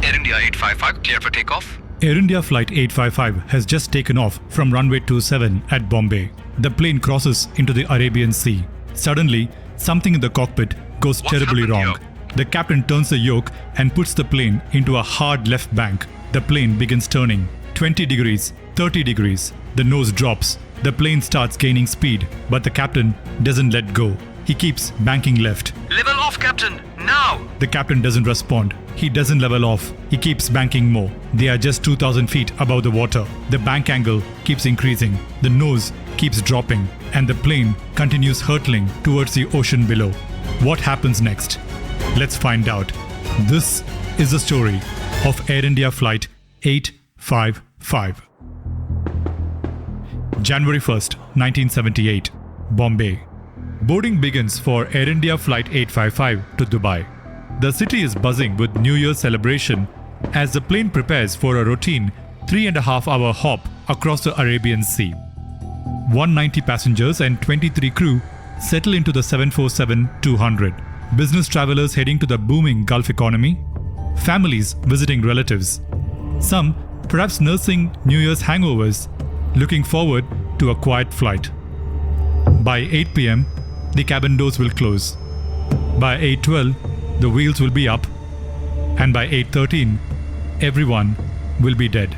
Air India 855, clear for takeoff. Air India Flight 855 has just taken off from runway 27 at Bombay. The plane crosses into the Arabian Sea. Suddenly, something in the cockpit goes terribly wrong. The captain turns the yoke and puts the plane into a hard left bank. The plane begins turning. 20 degrees, 30 degrees. The nose drops. The plane starts gaining speed, but the captain doesn't let go. He keeps banking left. Level off, Captain, now! The captain doesn't respond. He doesn't level off. He keeps banking more. They are just 2,000 feet above the water. The bank angle keeps increasing. The nose keeps dropping. And the plane continues hurtling towards the ocean below. What happens next? Let's find out. This is the story of Air India Flight 855. January 1st, 1978, Bombay. Boarding begins for Air India Flight 855 to Dubai. The city is buzzing with New Year's celebration as the plane prepares for a routine 3.5-hour hop across the Arabian Sea. 190 passengers and 23 crew settle into the 747-200. Business travelers heading to the booming Gulf economy. Families visiting relatives. Some perhaps nursing New Year's hangovers, looking forward to a quiet flight. By 8 p.m., the cabin doors will close. By 8:12, the wheels will be up. And by 8:13, everyone will be dead.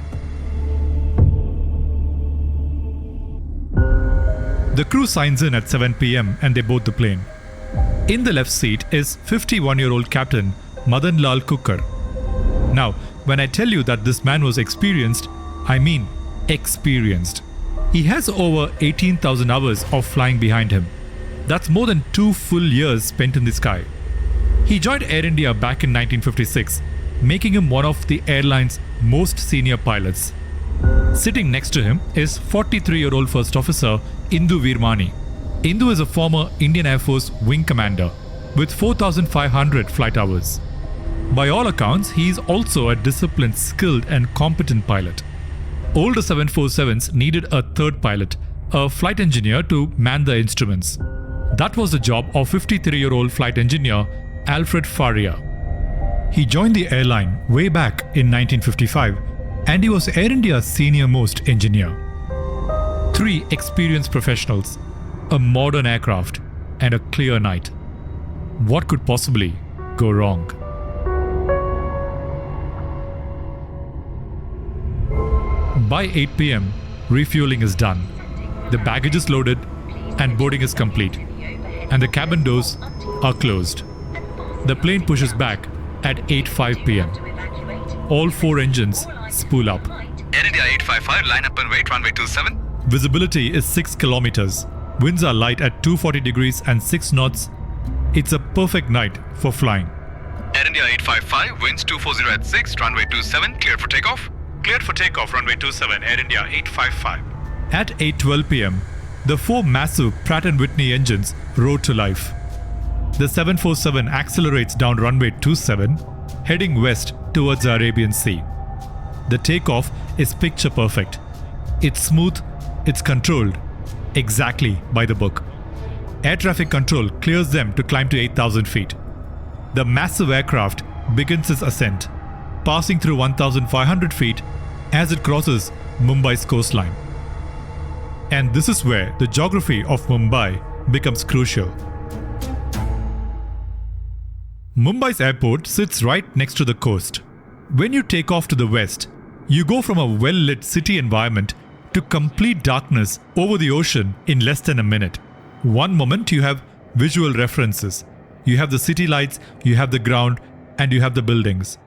The crew signs in at 7 p.m. and they board the plane. In the left seat is 51-year-old Captain Madan Lal Kukkar. Now, when I tell you that this man was experienced, I mean experienced. He has over 18,000 hours of flying behind him. That's more than 2 full years spent in the sky. He joined Air India back in 1956, making him one of the airline's most senior pilots. Sitting next to him is 43-year-old First Officer Indu Veermani. Indu is a former Indian Air Force wing commander with 4,500 flight hours. By all accounts, he is also a disciplined, skilled and competent pilot. Older 747s needed a third pilot, a flight engineer to man the instruments. That was the job of 53-year-old flight engineer Alfred Faria. He joined the airline way back in 1955 and he was Air India's senior-most engineer. 3 experienced professionals, a modern aircraft and a clear night. What could possibly go wrong? By 8 p.m., refueling is done. The baggage is loaded and boarding is complete. And the cabin doors are closed. The plane pushes back at 8:05 p.m. All 4 engines spool up. Air India 855, line up and wait, runway 27. Visibility is 6 kilometers. Winds are light at 240 degrees and 6 knots. It's a perfect night for flying. Air India 855, winds 240 at 6, runway 27, clear for takeoff. Cleared for takeoff, runway 27, Air India 855. At 8:12 p.m., the 4 massive Pratt & Whitney engines roar to life. The 747 accelerates down runway 27, heading west towards the Arabian Sea. The takeoff is picture perfect. It's smooth, it's controlled, exactly by the book. Air traffic control clears them to climb to 8,000 feet. The massive aircraft begins its ascent, passing through 1,500 feet as it crosses Mumbai's coastline. And this is where the geography of Mumbai becomes crucial. Mumbai's airport sits right next to the coast. When you take off to the west, you go from a well-lit city environment to complete darkness over the ocean in less than a minute. One moment you have visual references. You have the city lights, you have the ground, and you have the buildings.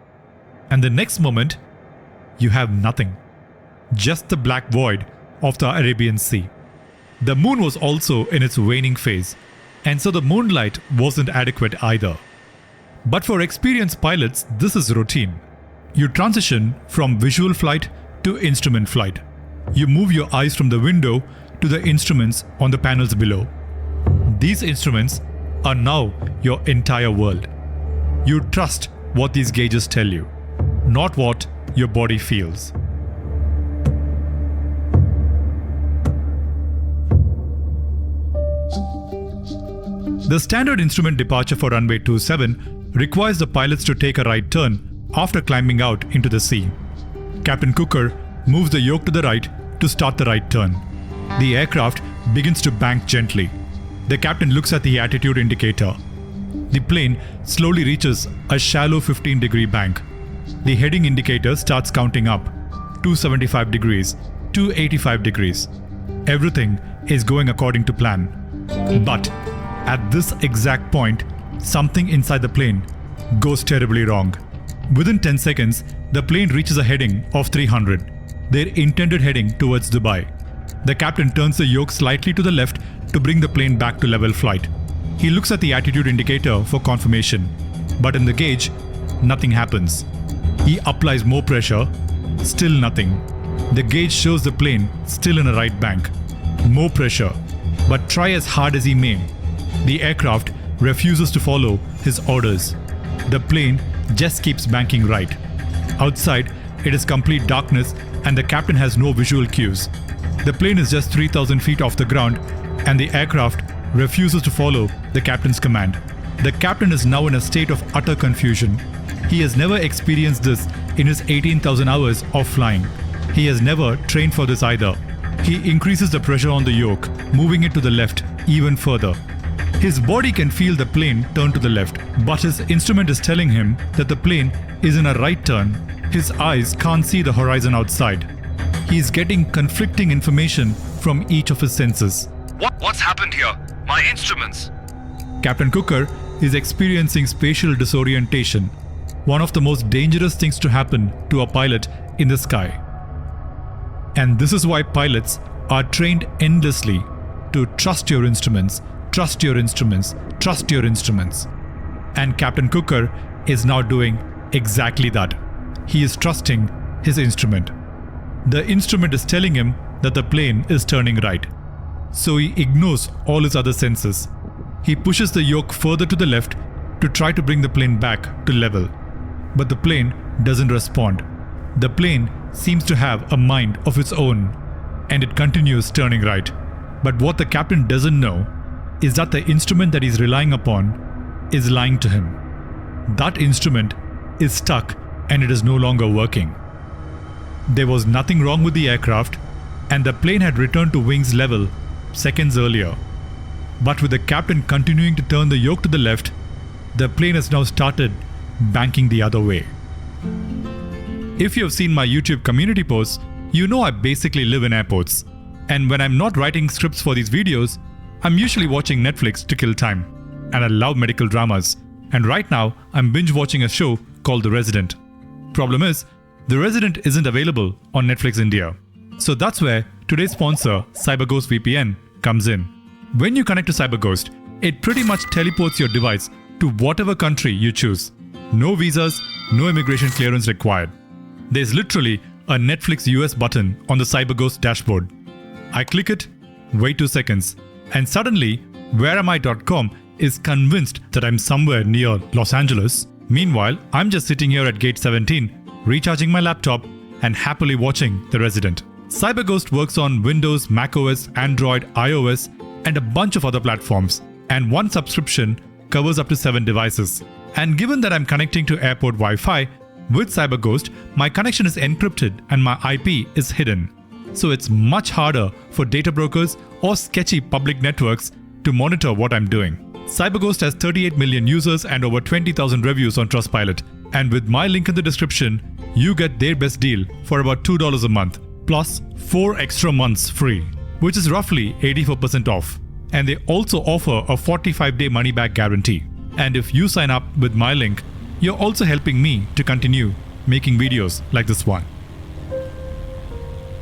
And the next moment, you have nothing. Just the black void of the Arabian Sea. The moon was also in its waning phase, and so the moonlight wasn't adequate either. But for experienced pilots, this is routine. You transition from visual flight to instrument flight. You move your eyes from the window to the instruments on the panels below. These instruments are now your entire world. You trust what these gauges tell you, not what your body feels. The standard instrument departure for runway 27 requires the pilots to take a right turn after climbing out into the sea. Captain Cooker moves the yoke to the right to start the right turn. The aircraft begins to bank gently. The captain looks at the attitude indicator. The plane slowly reaches a shallow 15-degree bank. The heading indicator starts counting up. 275 degrees, 285 degrees. Everything is going according to plan. But at this exact point, something inside the plane goes terribly wrong. Within 10 seconds, the plane reaches a heading of 300, their intended heading towards Dubai. The captain turns the yoke slightly to the left to bring the plane back to level flight. He looks at the attitude indicator for confirmation, but in the gauge, nothing happens. He applies more pressure, still nothing. The gauge shows the plane still in a right bank. More pressure, but try as hard as he may, the aircraft refuses to follow his orders. The plane just keeps banking right. Outside, it is complete darkness and the captain has no visual cues. The plane is just 3,000 feet off the ground and the aircraft refuses to follow the captain's command. The captain is now in a state of utter confusion. He has never experienced this in his 18,000 hours of flying. He has never trained for this either. He increases the pressure on the yoke, moving it to the left even further. His body can feel the plane turn to the left, but his instrument is telling him that the plane is in a right turn. His eyes can't see the horizon outside. He is getting conflicting information from each of his senses. What's happened here? My instruments. Captain Cooker is experiencing spatial disorientation, one of the most dangerous things to happen to a pilot in the sky. And this is why pilots are trained endlessly to trust your instruments, trust your instruments, trust your instruments. And Captain Cooker is now doing exactly that. He is trusting his instrument. The instrument is telling him that the plane is turning right. So he ignores all his other senses. He pushes the yoke further to the left to try to bring the plane back to level. But the plane doesn't respond. The plane seems to have a mind of its own, and it continues turning right. But what the captain doesn't know is that the instrument that he's relying upon is lying to him. That instrument is stuck and it is no longer working. There was nothing wrong with the aircraft, and the plane had returned to wings level seconds earlier. But with the captain continuing to turn the yoke to the left, the plane has now started banking the other way. If you have seen my YouTube community posts, you know I basically live in airports. And when I'm not writing scripts for these videos, I'm usually watching Netflix to kill time. And I love medical dramas. And right now, I'm binge watching a show called The Resident. Problem is, The Resident isn't available on Netflix India. So that's where today's sponsor, CyberGhost VPN, comes in. When you connect to CyberGhost, it pretty much teleports your device to whatever country you choose. No visas, no immigration clearance required. There's literally a Netflix US button on the CyberGhost dashboard. I click it, wait 2 seconds, and suddenly, whereami.com is convinced that I'm somewhere near Los Angeles. Meanwhile, I'm just sitting here at gate 17, recharging my laptop and happily watching The Resident. CyberGhost works on Windows, macOS, Android, iOS, and a bunch of other platforms, and one subscription covers up to 7 devices. And given that I'm connecting to airport Wi-Fi, with CyberGhost, my connection is encrypted and my IP is hidden. So it's much harder for data brokers or sketchy public networks to monitor what I'm doing. CyberGhost has 38 million users and over 20,000 reviews on Trustpilot. And with my link in the description, you get their best deal for about $2 a month, plus 4 extra months free, which is roughly 84% off. And they also offer a 45-day money-back guarantee. And if you sign up with my link, you're also helping me to continue making videos like this one.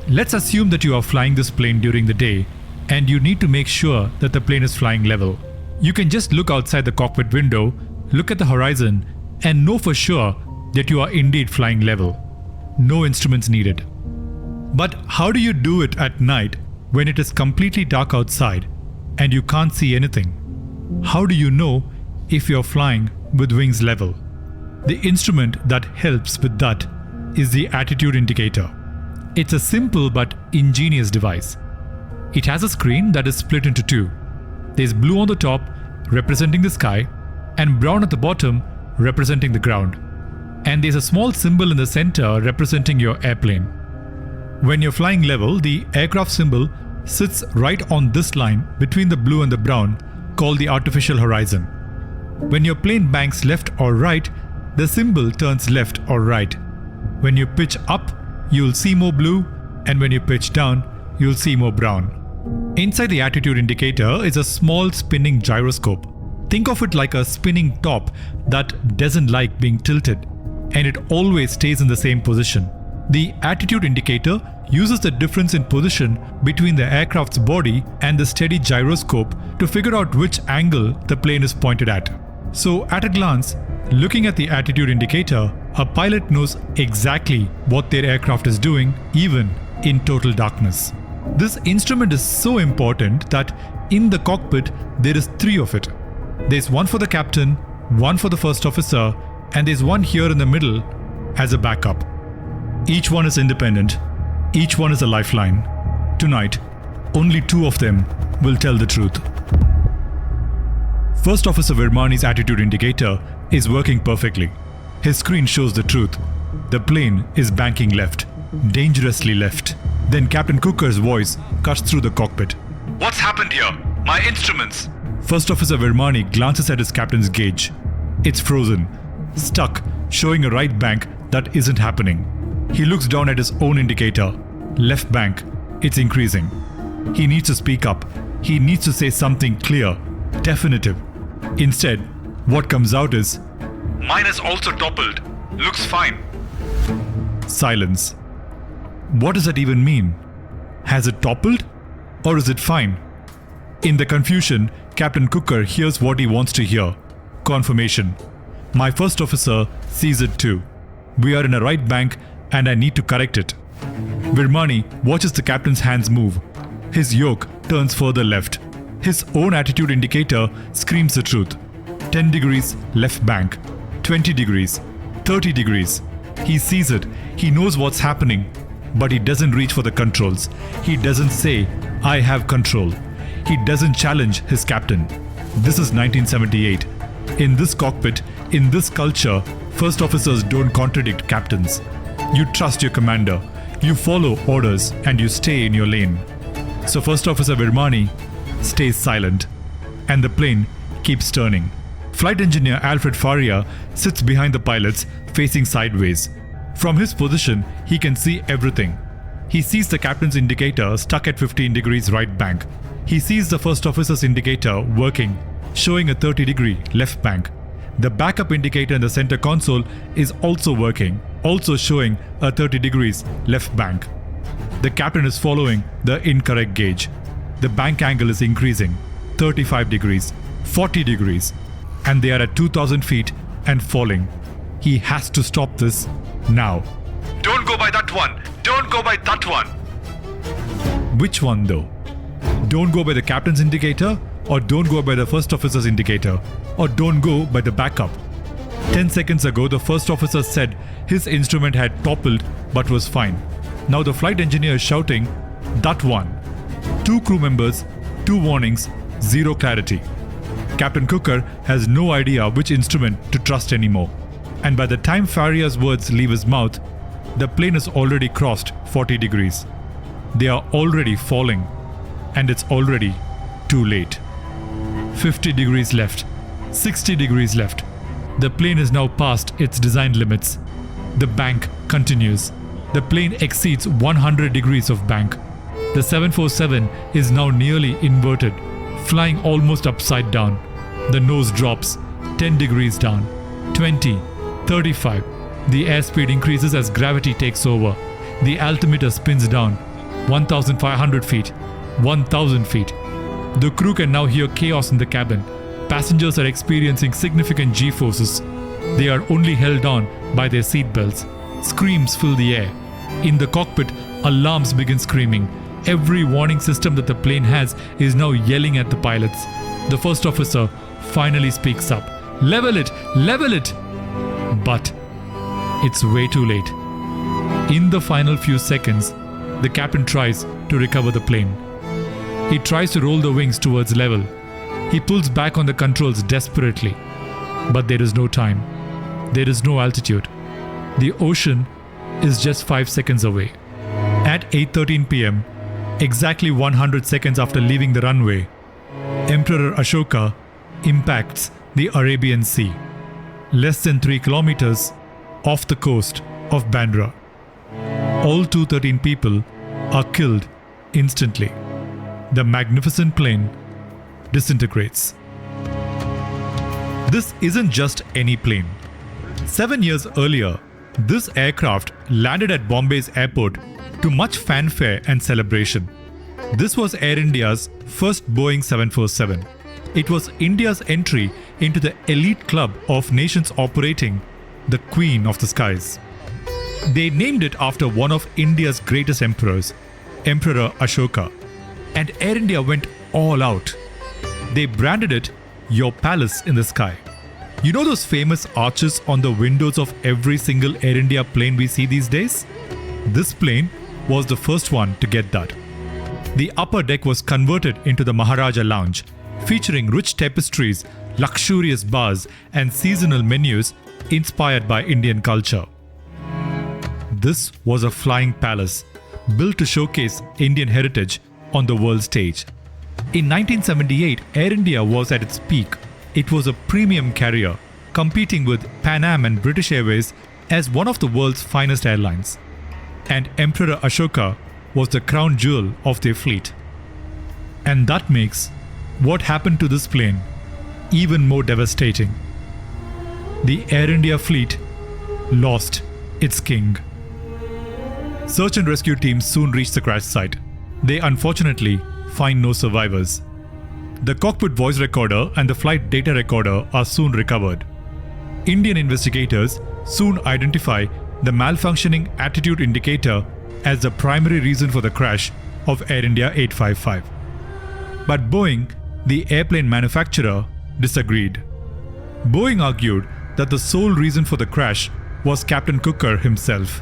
Let's assume that you are flying this plane during the day and you need to make sure that the plane is flying level. You can just look outside the cockpit window, look at the horizon, and know for sure that you are indeed flying level. No instruments needed. But how do you do it at night when it is completely dark outside and you can't see anything? How do you know if you're flying with wings level? The instrument that helps with that is the attitude indicator. It's a simple but ingenious device. It has a screen that is split into 2. There's blue on the top, representing the sky, and brown at the bottom, representing the ground. and there's a small symbol in the center representing your airplane. When you're flying level, the aircraft symbol sits right on this line between the blue and the brown, called the artificial horizon. When your plane banks left or right, the symbol turns left or right. When you pitch up, you'll see more blue, and when you pitch down, you'll see more brown. Inside the attitude indicator is a small spinning gyroscope. Think of it like a spinning top that doesn't like being tilted, and it always stays in the same position. The attitude indicator uses the difference in position between the aircraft's body and the steady gyroscope to figure out which angle the plane is pointed at. So at a glance, looking at the attitude indicator, a pilot knows exactly what their aircraft is doing, even in total darkness. This instrument is so important that in the cockpit there is 3 of it. There's one for the captain, one for the first officer, and there's one here in the middle as a backup. Each one is independent. Each one is a lifeline. Tonight, only 2 of them will tell the truth. First Officer Virmani's attitude indicator is working perfectly. His screen shows the truth. The plane is banking left, dangerously left. Then Captain Cooker's voice cuts through the cockpit. What's happened here? My instruments! First Officer Virmani glances at his captain's gauge. It's frozen, stuck, showing a right bank that isn't happening. He looks down at his own indicator. Left bank, it's increasing. He needs to speak up. He needs to say something clear, definitive. Instead, what comes out is, Mine is also toppled. Looks fine. Silence. What does that even mean? Has it toppled? Or is it fine? In the confusion, Captain Cooker hears what he wants to hear. Confirmation. My first officer sees it too. We are in a right bank and I need to correct it. Virmani watches the captain's hands move. His yoke turns further left. His own attitude indicator screams the truth. 10 degrees left bank, 20 degrees, 30 degrees. He sees it, he knows what's happening, but he doesn't reach for the controls. He doesn't say, I have control. He doesn't challenge his captain. This is 1978. In this cockpit, in this culture, first officers don't contradict captains. You trust your commander, you follow orders, and you stay in your lane. So First Officer Virmani stays silent, and the plane keeps turning. Flight engineer Alfred Faria sits behind the pilots, facing sideways. From his position, he can see everything. He sees the captain's indicator stuck at 15 degrees right bank. He sees the first officer's indicator working, showing a 30-degree left bank. The backup indicator in the center console is also working, also showing a 30 degrees left bank. The captain is following the incorrect gauge. The bank angle is increasing, 35 degrees, 40 degrees, and they are at 2,000 feet and falling. He has to stop this now. Don't go by that one! Don't go by that one! Which one though? Don't go by the captain's indicator, or don't go by the first officer's indicator, or don't go by the backup. 10 seconds ago, the first officer said his instrument had toppled but was fine. Now the flight engineer is shouting, that one. 2 crew members, 2 warnings, 0 clarity. Captain Cooker has no idea which instrument to trust anymore. And by the time Faria's words leave his mouth, the plane has already crossed 40 degrees. They are already falling, and it's already too late. 50 degrees left, 60 degrees left. The plane is now past its design limits. The bank continues. The plane exceeds 100 degrees of bank. The 747 is now nearly inverted, flying almost upside down. The nose drops 10 degrees down, 20, 35. The airspeed increases as gravity takes over. The altimeter spins down 1,500 feet, 1,000 feet. The crew can now hear chaos in the cabin. Passengers are experiencing significant G-forces. They are only held on by their seatbelts. Screams fill the air. In the cockpit, alarms begin screaming. Every warning system that the plane has is now yelling at the pilots. The first officer finally speaks up. Level it! Level it! But it's way too late. In the final few seconds, the captain tries to recover the plane. He tries to roll the wings towards level. He pulls back on the controls desperately. But there is no time. There is no altitude. The ocean is just 5 seconds away. At 8:13 p.m., exactly 100 seconds after leaving the runway, Emperor Ashoka impacts the Arabian Sea, less than 3 kilometers off the coast of Bandra. All 213 people are killed instantly. The magnificent plane disintegrates. This isn't just any plane. 7 years earlier, this aircraft landed at Bombay's airport to much fanfare and celebration. This was Air India's first Boeing 747. It was India's entry into the elite club of nations operating the Queen of the Skies. They named it after one of India's greatest emperors, Emperor Ashoka. And Air India went all out. They branded it Your Palace in the Sky. You know those famous arches on the windows of every single Air India plane we see these days? This plane was the first one to get that. The upper deck was converted into the Maharaja Lounge, featuring rich tapestries, luxurious bars, and seasonal menus inspired by Indian culture. This was a flying palace, built to showcase Indian heritage on the world stage. In 1978, Air India was at its peak. It was a premium carrier, competing with Pan Am and British Airways as one of the world's finest airlines. And Emperor Ashoka was the crown jewel of their fleet. And that makes what happened to this plane even more devastating. The Air India fleet lost its king. Search and rescue teams soon reached the crash site. They unfortunately find no survivors. The cockpit voice recorder and the flight data recorder are soon recovered. Indian investigators soon identify the malfunctioning attitude indicator as the primary reason for the crash of Air India 855. But Boeing, the airplane manufacturer, disagreed. Boeing argued that the sole reason for the crash was Captain Cooker himself.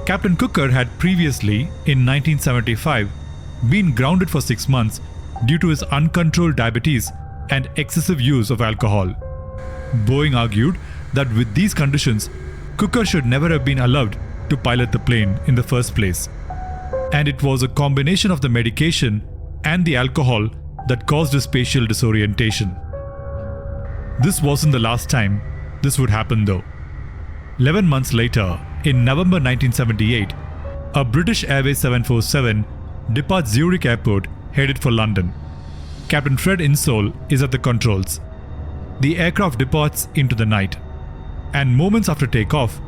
Captain Cooker had previously, in 1975, been grounded for 6 months due to his uncontrolled diabetes and excessive use of alcohol. Boeing argued that with these conditions, Cooker should never have been allowed to pilot the plane in the first place. And it was a combination of the medication and the alcohol that caused his spatial disorientation. This wasn't the last time this would happen though. 11 months later, in November 1978, a British Airways 747 departs Zurich Airport headed for London. Captain Fred Insole is at the controls. The aircraft departs into the night. And moments after takeoff,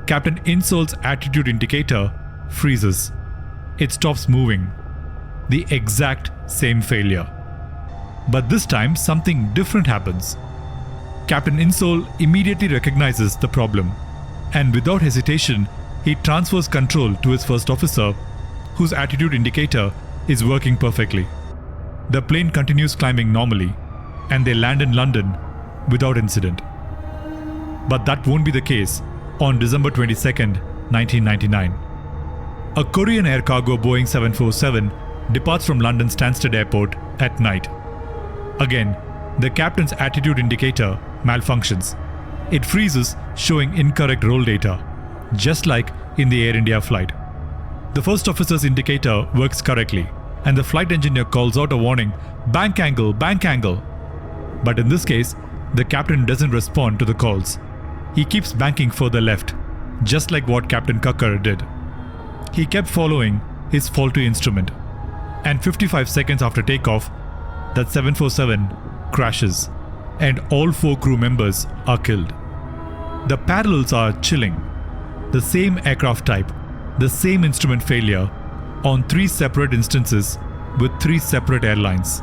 Captain Insole's attitude indicator freezes. It stops moving. The exact same failure. But this time, something different happens. Captain Insole immediately recognizes the problem, and without hesitation, he transfers control to his first officer, whose attitude indicator is working perfectly. The plane continues climbing normally, and they land in London without incident. But that won't be the case on December 22nd, 1999. A Korean air cargo Boeing 747 departs from London Stansted Airport at night. Again, the captain's attitude indicator malfunctions. It freezes, showing incorrect roll data, just like in the Air India flight. The first officer's indicator works correctly, and the flight engineer calls out a warning, bank angle, bank angle. But in this case, the captain doesn't respond to the calls. He keeps banking further left, just like what Captain Cooker did. He kept following his faulty instrument, and 55 seconds after takeoff, that 747 crashes, and all 4 crew members are killed. The parallels are chilling. The same aircraft type, the same instrument failure, on 3 separate instances with 3 separate airlines.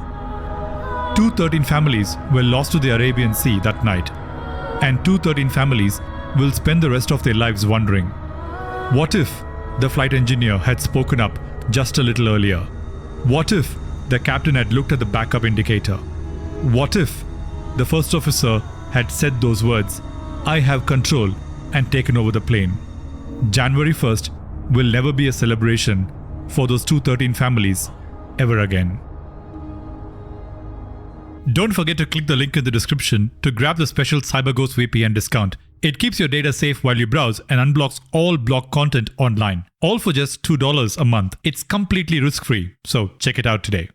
213 families were lost to the Arabian Sea that night, and 213 families will spend the rest of their lives wondering, what if the flight engineer had spoken up just a little earlier? What if the captain had looked at the backup indicator? What if the first officer had said those words, I have control, and taken over the plane? January 1st will never be a celebration for those 213 families ever again. Don't forget to click the link in the description to grab the special CyberGhost VPN discount It keeps your data safe while you browse and unblocks all blocked content online. All for just $2 a month. It's completely risk-free, so check it out today.